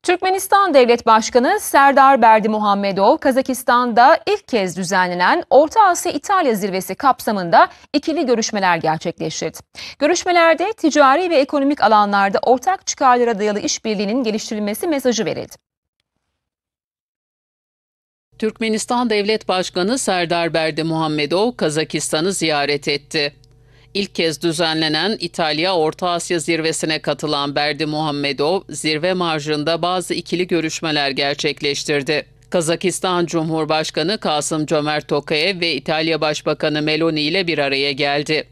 Türkmenistan Devlet Başkanı Serdar Berdimuhamedov, Kazakistan'da ilk kez düzenlenen Orta Asya-İtalya Zirvesi kapsamında ikili görüşmeler gerçekleştirdi. Görüşmelerde ticari ve ekonomik alanlarda ortak çıkarlara dayalı işbirliğinin geliştirilmesi mesajı verildi. Türkmenistan Devlet Başkanı Serdar Berdimuhamedov, Kazakistan'ı ziyaret etti. İlk kez düzenlenen İtalya Orta Asya Zirvesi'ne katılan Berdimuhamedov, zirve marjında bazı ikili görüşmeler gerçekleştirdi. Kazakistan Cumhurbaşkanı Kasım-Cömert Tokayev ve İtalya Başbakanı Meloni ile bir araya geldi.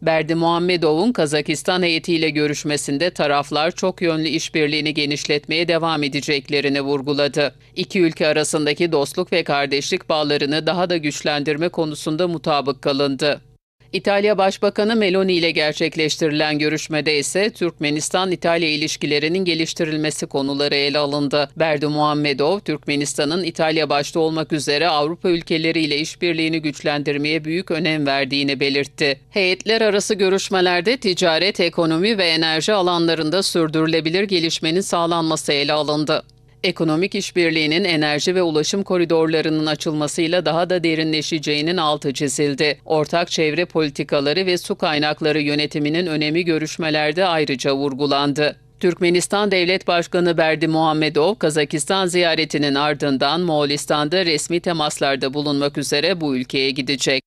Berdimuhamedov'un Kazakistan heyetiyle görüşmesinde taraflar çok yönlü işbirliğini genişletmeye devam edeceklerini vurguladı. İki ülke arasındaki dostluk ve kardeşlik bağlarını daha da güçlendirme konusunda mutabık kalındı. İtalya Başbakanı Meloni ile gerçekleştirilen görüşmede ise Türkmenistan-İtalya ilişkilerinin geliştirilmesi konuları ele alındı. Berdimuhamedov, Türkmenistan'ın İtalya başta olmak üzere Avrupa ülkeleriyle işbirliğini güçlendirmeye büyük önem verdiğini belirtti. Heyetler arası görüşmelerde ticaret, ekonomi ve enerji alanlarında sürdürülebilir gelişmenin sağlanması ele alındı. Ekonomik işbirliğinin enerji ve ulaşım koridorlarının açılmasıyla daha da derinleşeceğinin altı çizildi. Ortak çevre politikaları ve su kaynakları yönetiminin önemi görüşmelerde ayrıca vurgulandı. Türkmenistan Devlet Başkanı Berdimuhamedov, Kazakistan ziyaretinin ardından Moğolistan'da resmi temaslarda bulunmak üzere bu ülkeye gidecek.